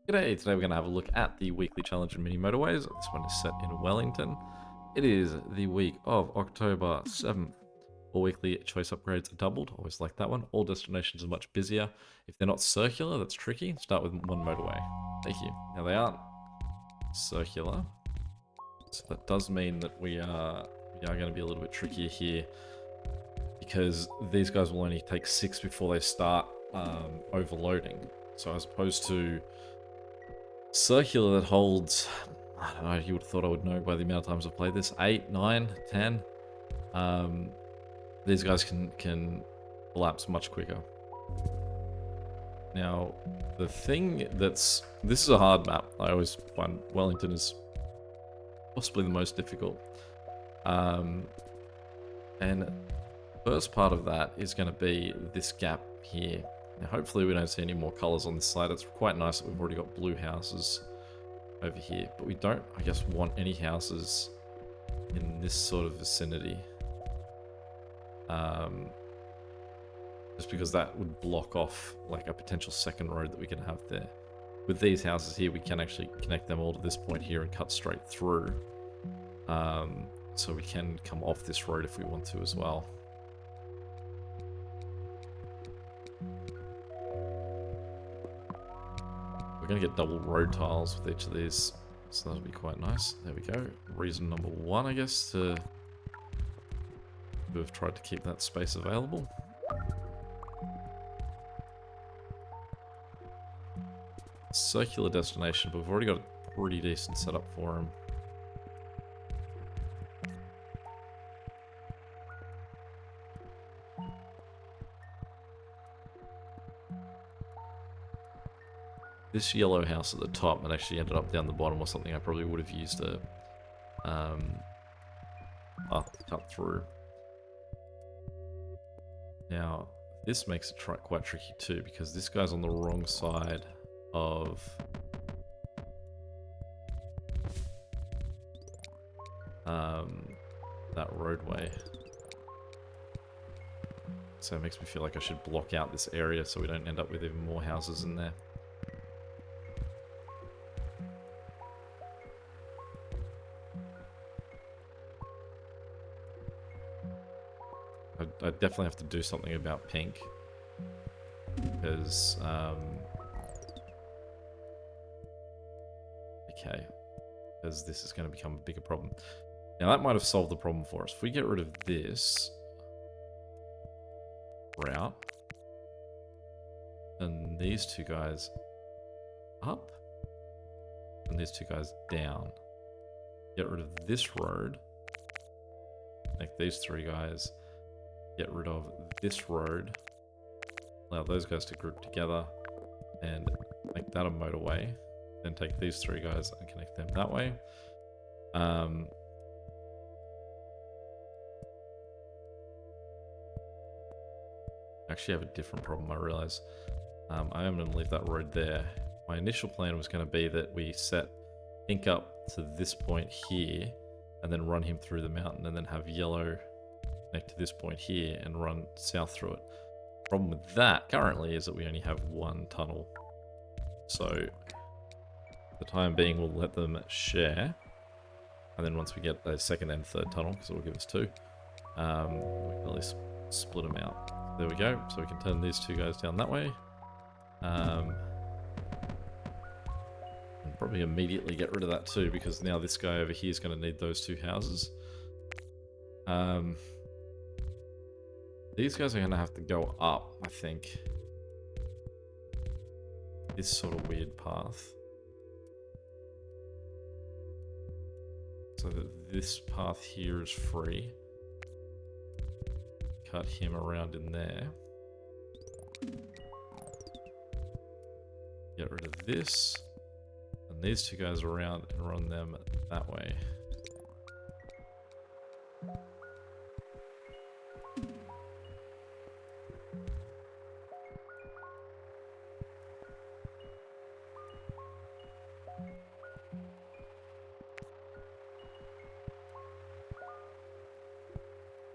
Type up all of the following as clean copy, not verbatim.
G'day, today we're going to have a look at the weekly challenge in mini motorways. This one is set in Wellington. It is the week of October 7th. All weekly choice upgrades are doubled, always like that one. All destinations are much busier. If they're not circular, that's tricky. Start with one motorway. Thank you. Now they aren't circular, so that does mean that we are going to be a little bit trickier here, because these guys will only take 6 before they start overloading. So as opposed to circular that holds, I don't know, you would have thought I would know by the amount of times I've played this, 8, 9, 10. These guys can collapse much quicker. Now, the thing this is a hard map. I always find Wellington is possibly the most difficult. And first part of that is going to be this gap here. Now, hopefully we don't see any more colors on this side. It's quite nice that we've already got blue houses over here, but we don't, I guess, want any houses in this sort of vicinity. Just because that would block off like a potential second road that we can have there. With these houses here, we can actually connect them all to this point here and cut straight through. So we can come off this road if we want to as well. We're going to get double road tiles with each of these, so that'll be quite nice. There we go. Reason number one, I guess, to have tried to keep that space available. Circular destination, but we've already got a pretty decent setup for him. This yellow house at the top that actually ended up down the bottom or something, I probably would have used a path to cut through. Now, this makes it quite tricky too, because this guy's on the wrong side of that roadway. So it makes me feel like I should block out this area so we don't end up with even more houses in there. I definitely have to do something about pink, because okay, because this is going to become a bigger problem. Now that might have solved the problem for us. If we get rid of this route and these two guys up and these two guys down, get rid of this road, make these three guys, get rid of this road, allow those guys to group together and make that a motorway, then take these three guys and connect them that way. Actually have a different problem, I realize. I am going to leave that road there. My initial plan was going to be that we set Ink up to this point here and then run him through the mountain, and then have yellow connect to this point here and run south through it. Problem with that currently is that we only have one tunnel. So for the time being, we'll let them share. And then once we get a second and third tunnel, because it will give us two, we can at least split them out. There we go. So we can turn these two guys down that way. And probably immediately get rid of that too, because now this guy over here is going to need those two houses. These guys are going to have to go up, I think. This sort of weird path. So that this path here is free. Cut him around in there. Get rid of this. And these two guys around and run them that way.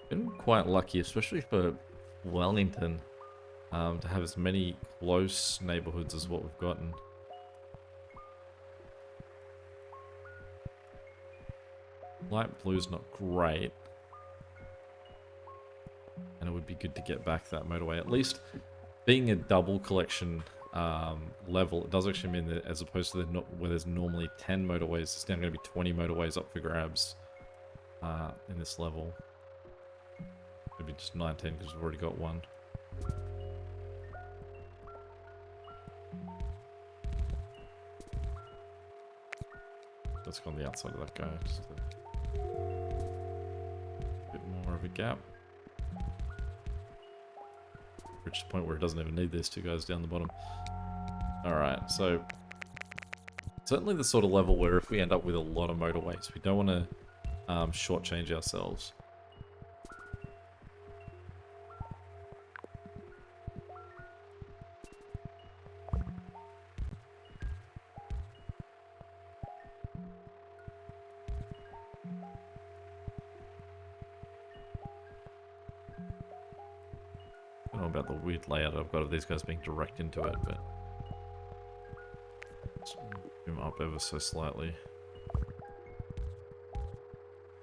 Been quite lucky, especially for Wellington, to have as many close neighborhoods as what we've gotten. Light blue's not great. And it would be good to get back that motorway. At least being a double collection level, it does actually mean that as opposed to where there's normally 10 motorways, it's now going to be 20 motorways up for grabs in this level. Maybe just 19 because we've already got one. Let's go on the outside of that guy. Just a bit more of a gap. Reach the point where it doesn't even need these two guys down the bottom. Alright, so certainly the sort of level where if we end up with a lot of motorways, we don't want to shortchange ourselves. I don't know about the weird layout I've got of these guys being direct into it, but let's zoom up ever so slightly.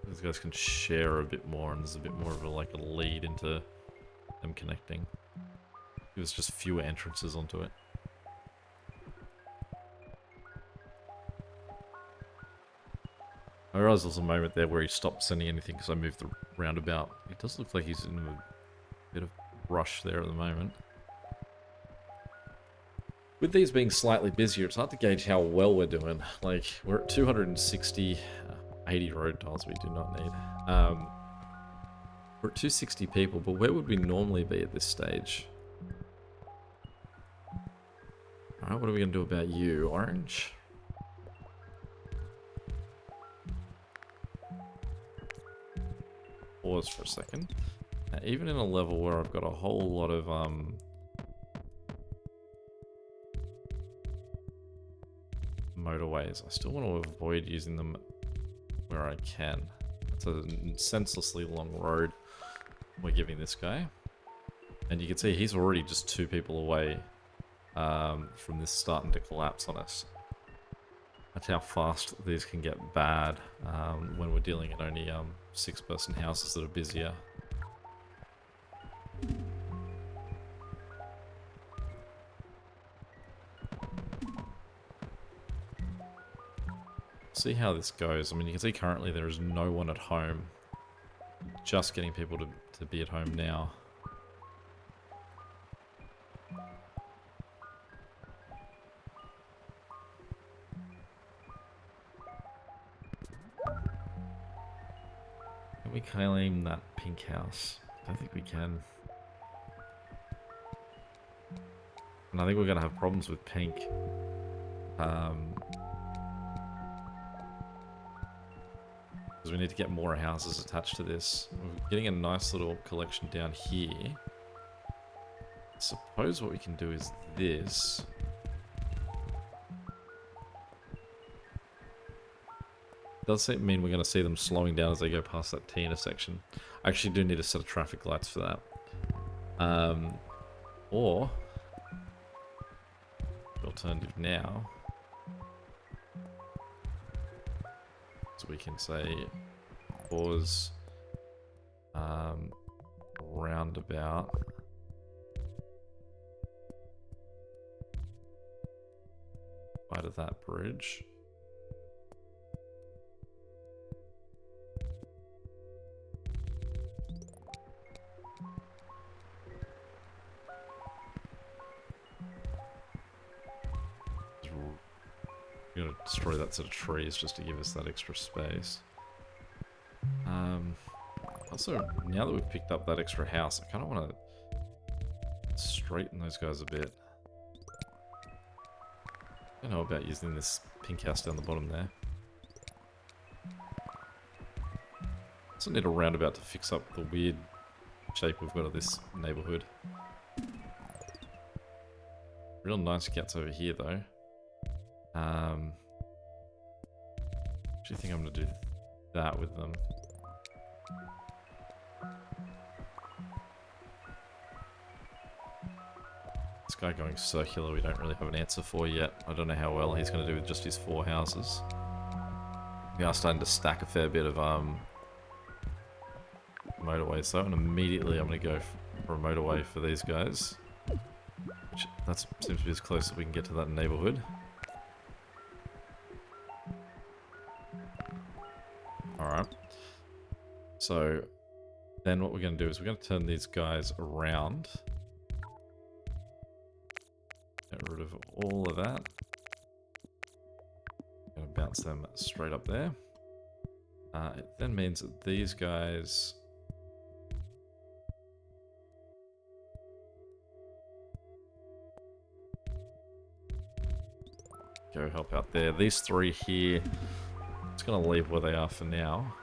These guys can share a bit more, and there's a bit more of a lead into them connecting. There's just fewer entrances onto it. I realised there was a moment there where he stopped sending anything because I moved the roundabout. It does look like he's in a bit of rush there at the moment. With these being slightly busier, it's hard to gauge how well we're doing. Like, we're at 260, 80 road tiles we do not need. We're at 260 people, but where would we normally be at this stage? Alright, what are we going to do about you, Orange? Pause for a second. Now, even in a level where I've got a whole lot of motorways, I still want to avoid using them where I can. It's a senselessly long road we're giving this guy. And you can see he's already just 2 people away from this starting to collapse on us. That's how fast these can get bad when we're dealing in only 6-person houses that are busier. See how this goes. I mean, you can see currently there is no one at home. Just getting people to be at home now. Can we claim that pink house? I don't think we can. And I think we're going to have problems with pink. Because we need to get more houses attached to this. We're getting a nice little collection down here. I suppose what we can do is this. Does it mean we're going to see them slowing down as they go past that T intersection? I actually do need a set of traffic lights for that. Or the alternative now, so we can say pause roundabout right of that bridge. We're going to destroy that set of trees just to give us that extra space. Also, now that we've picked up that extra house, I kind of want to straighten those guys a bit. I don't know about using this pink house down the bottom there. Also need a roundabout to fix up the weird shape we've got of this neighborhood. Real nice cats over here though. Actually think I'm going to do that with them. This guy going circular we don't really have an answer for yet. I don't know how well he's going to do with just his 4 houses. We are starting to stack a fair bit of motorways though, and immediately I'm going to go for a motorway for these guys. Which, that seems to be as close as we can get to that neighborhood. Alright. So, then what we're going to do is we're going to turn these guys around. Get rid of all of that. Going to bounce them straight up there. It then means that these guys... go help out there. These three here, just going to leave where they are for now.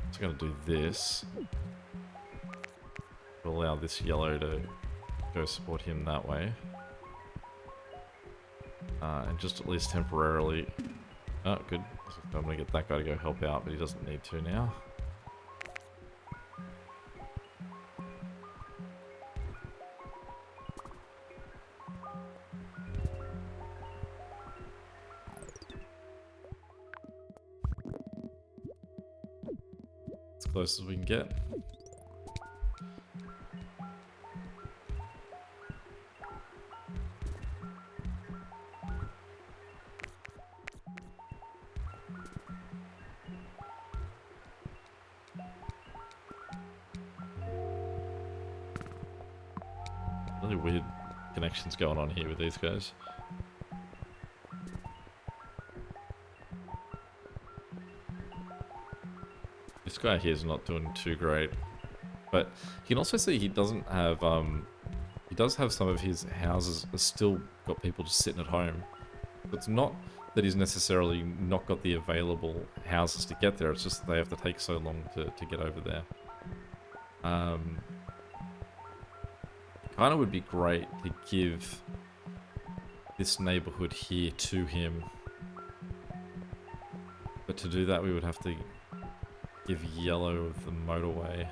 Just going to do this. Allow this yellow to go support him that way. And just at least temporarily... Oh, good. I'm going to get that guy to go help out, but he doesn't need to now. As close as we can get. Really weird connections going on here with these guys. This guy here is not doing too great, but you can also see he doesn't have, he does have some of his houses still got people just sitting at home. It's not that he's necessarily not got the available houses to get there, it's just that they have to take so long to get over there. Kind of would be great to give this neighborhood here to him, but to do that we would have to give yellow of the motorway.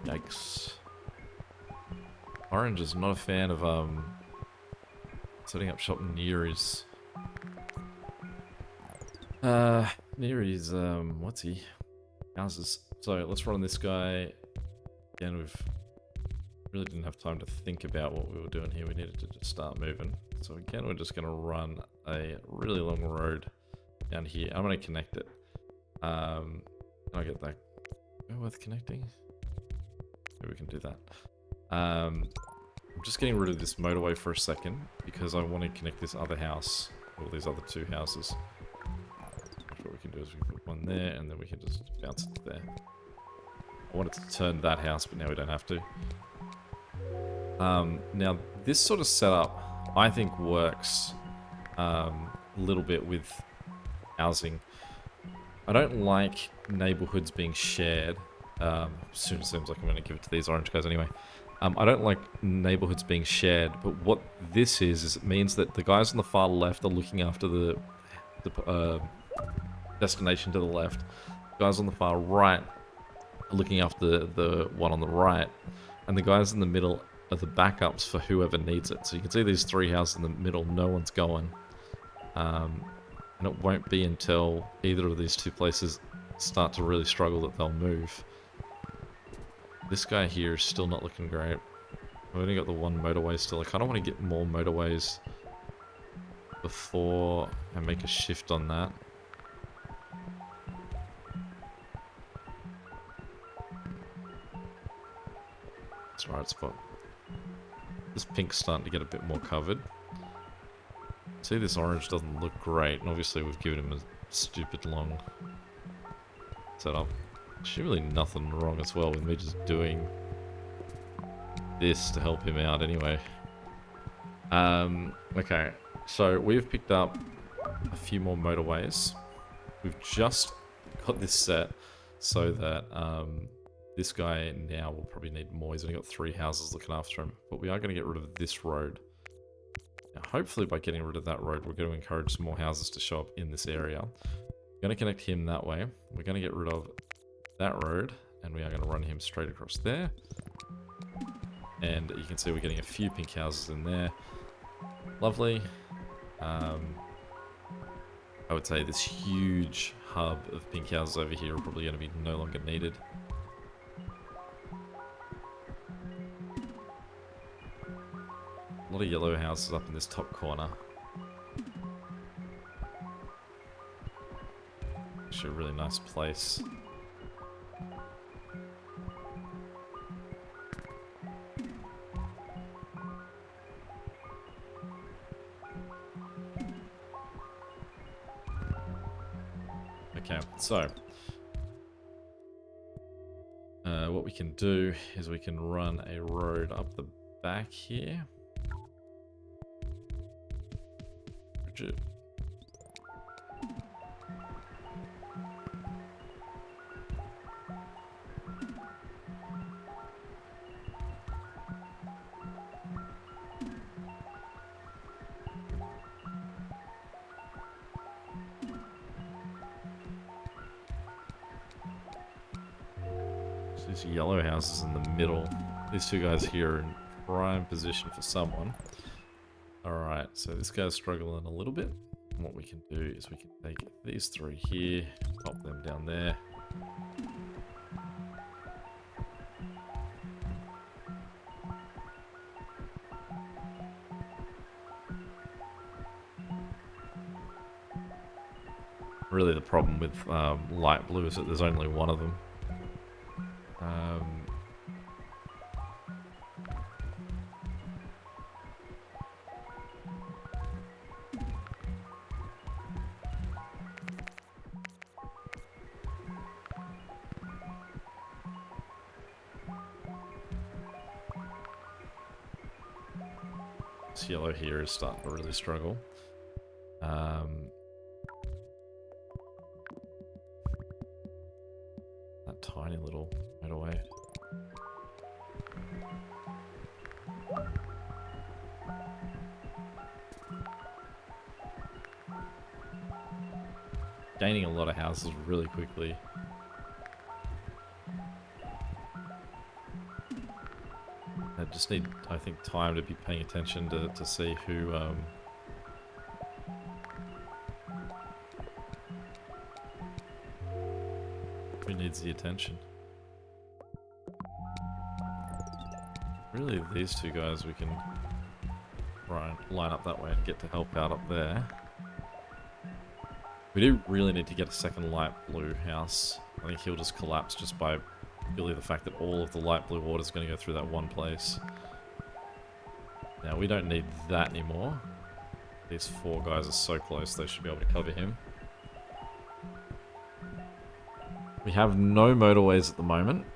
Yikes. Orange is not a fan of setting up shop near his what's he? Houses. So let's run this guy. Again, we've really didn't have time to think about what we were doing here. We needed to just start moving. So again, we're just going to run a really long road down here. I'm going to connect it. Can I get that worth connecting? Maybe we can do that. I'm just getting rid of this motorway for a second because I want to connect this other house, or these other two houses. What we can do is we put one there and then we can just bounce it there. I wanted to turn that house, but now we don't have to. Now this sort of setup I think works a little bit with housing. I don't like neighborhoods being shared. Soon seems like I'm going to give it to these orange guys anyway. I don't like neighborhoods being shared, but what this is it means that the guys on the far left are looking after the destination to the left. The guys on the far right are looking after the one on the right, and the guys in the middle are the backups for whoever needs it. So you can see these three houses in the middle, no one's going. And it won't be until either of these two places start to really struggle that they'll move. This guy here is still not looking great. I've only got the one motorway still. I kind of want to get more motorways before I make a shift on that. That's the right spot. This pink's starting to get a bit more covered. See, this orange doesn't look great, and obviously we've given him a stupid long setup. Actually, really nothing wrong as well with me just doing this to help him out anyway. Okay, so we've picked up a few more motorways. We've just got this set so that this guy now will probably need more. He's only got 3 houses looking after him, but we are going to get rid of this road. Now, hopefully by getting rid of that road, we're going to encourage some more houses to show up in this area. We're going to connect him that way. We're going to get rid of that road, and we are going to run him straight across there. And you can see we're getting a few pink houses in there. Lovely. I would say this huge hub of pink houses over here are probably going to be no longer needed. A lot of yellow houses up in this top corner. Actually a really nice place. Okay, so what we can do is we can run a road up the back here. Bridget. These yellow houses in the middle. These two guys here are in prime position for someone. Alright, so this guy's struggling a little bit. And what we can do is we can take these three here, pop them down there. Really the problem with light blue is that there's only one of them. This yellow here is starting to really struggle. That tiny little motorway. Gaining a lot of houses really quickly. I just need, I think, time to be paying attention to see who needs the attention. Really, these two guys we can line up that way and get to help out up there. We do really need to get a second light blue house. I think he'll just collapse just by purely the fact that all of the light blue water is going to go through that one place. Now, we don't need that anymore. These four guys are so close, they should be able to cover him. We have no motorways at the moment.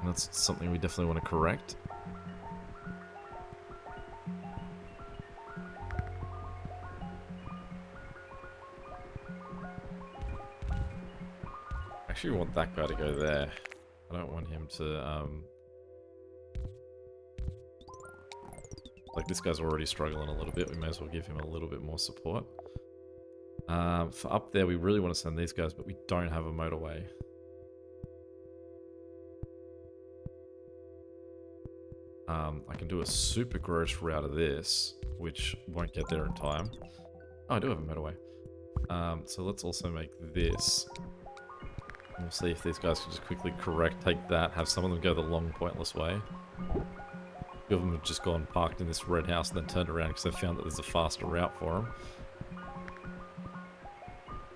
And that's something we definitely want to correct. I actually want that guy to go there. I don't want him to, like, this guy's already struggling a little bit. We may as well give him a little bit more support. For up there, we really want to send these guys, but we don't have a motorway. I can do a super gross route of this, which won't get there in time. Oh, I do have a motorway. So let's also make this. We'll see if these guys can just quickly take that, have some of them go the long, pointless way. A few of them have just gone parked in this red house and then turned around because they found that there's a faster route for them.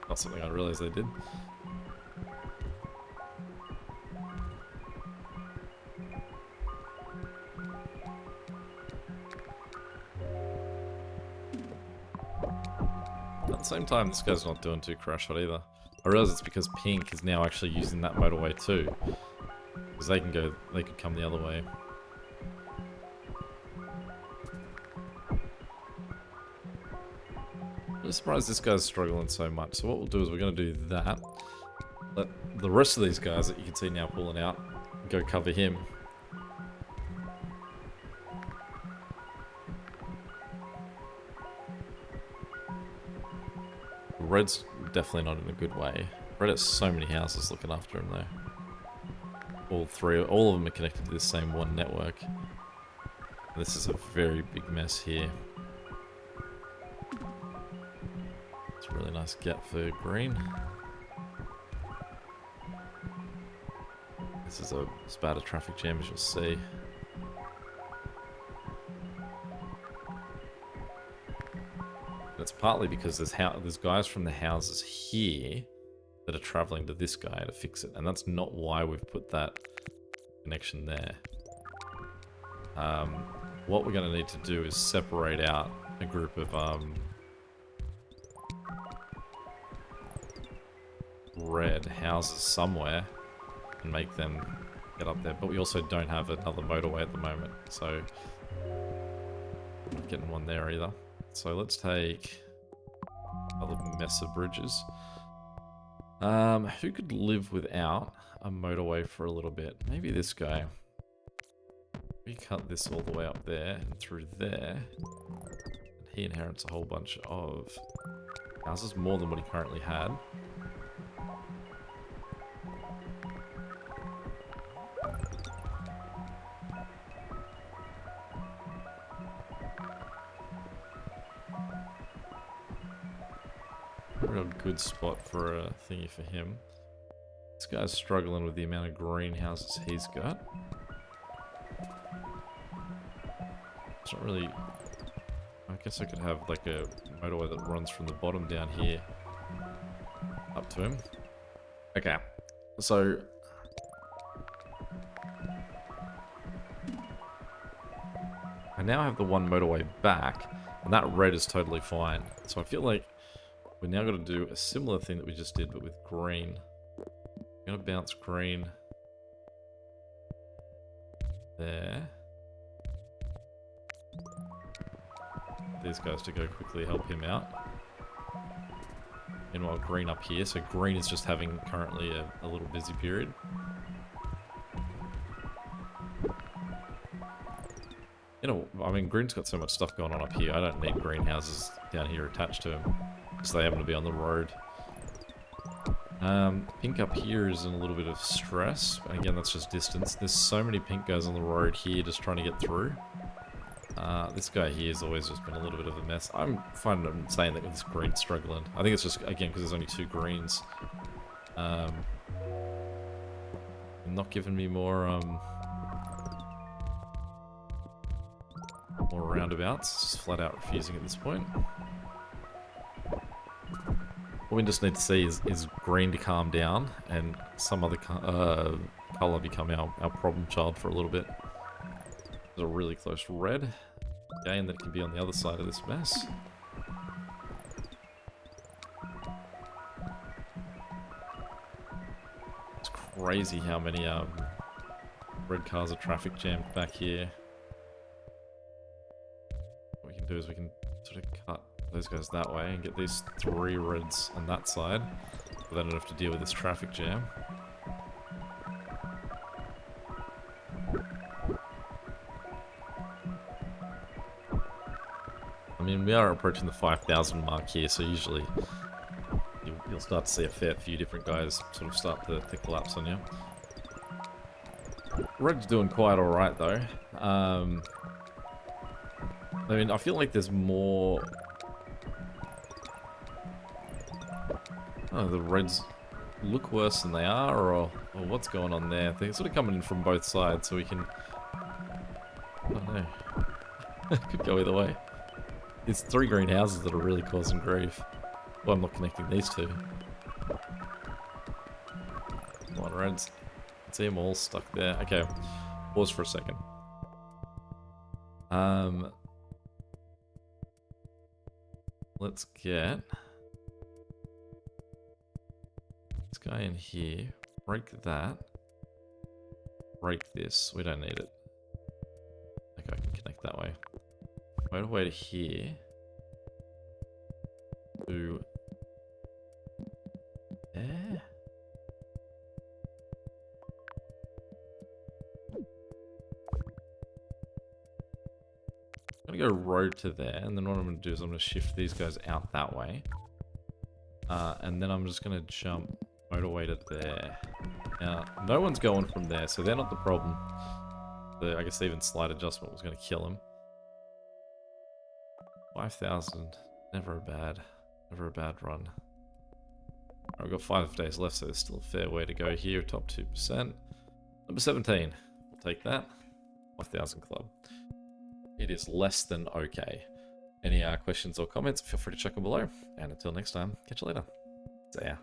Not something I realized they did. At the same time, this guy's not doing too crash hot either. I realize it's because pink is now actually using that motorway too. Because they could come the other way. I'm surprised this guy's struggling so much. So what we'll do is we're going to do that. Let the rest of these guys that you can see now pulling out go cover him. Red's definitely not in a good way. Reddit has so many houses looking after him though. All of them are connected to this same one network. This is a very big mess here. It's a really nice gap for green. This is as bad a traffic jam as you'll see. And it's partly because there's guys from the houses here that are traveling to this guy to fix it, and that's not why we've put that connection there. What we're going to need to do is separate out a group of red houses somewhere and make them get up there, but we also don't have another motorway at the moment, so I'm not getting one there either. So let's take another mess of bridges. Who could live without a motorway for a little bit? Maybe this guy. We cut this all the way up there and through there, and he inherits a whole bunch of houses, more than what he currently had. Real good spot for a thingy for him. This guy's struggling with the amount of greenhouses he's got. It's not really... I guess I could have like a motorway that runs from the bottom down here up to him. Okay, so... I now have the one motorway back, and that red is totally fine. So I feel like we're now going to do a similar thing that we just did, but with green. I'm going to bounce green there. These guys to go quickly help him out. Meanwhile, green up here. So green is just having currently a little busy period. You know, I mean, green's got so much stuff going on up here. I don't need greenhouses down here attached to him, because they happen to be on the road. Pink up here is in a little bit of stress. And again, that's just distance. There's so many pink guys on the road here just trying to get through. This guy here has always just been a little bit of a mess. I'm fine with saying that this green's struggling. I think it's just, again, because there's only 2 greens. Not giving me more roundabouts. Just flat out refusing at this point. What we just need to see is green to calm down and some other colour become our problem child for a little bit. There's a really close red. Again, that can be on the other side of this mess. It's crazy how many red cars are traffic jammed back here. What we can do is we can sort of cut those guys that way and get these 3 reds on that side, but then I don't have to deal with this traffic jam. I mean, we are approaching the 5,000 mark here, so usually you'll start to see a fair few different guys sort of start to collapse on you. Red's doing quite alright though. I mean, I feel like there's more... Oh, the reds look worse than they are, or what's going on there? They're sort of coming in from both sides, so we can... I don't know. Could go either way. It's 3 green houses that are really causing grief. Well, I'm not connecting these 2. Come on, reds. I see them all stuck there. Okay, pause for a second. Let's get this guy in here. Break that. Break this. We don't need it. Okay, I can connect that way. Motorway to here. To there. I'm gonna go road to there, and then what I'm gonna do is I'm gonna shift these guys out that way. And then I'm just gonna jump Motorway to there. Now, no one's going from there, so they're not the problem. I guess even slight adjustment was going to kill him. 5,000. Never a bad run. Alright, we've got 5 days left, so there's still a fair way to go here. Top 2%. Number 17. We'll take that. 5,000 club. It is less than okay. Any questions or comments, feel free to check them below. And until next time, catch you later. See ya.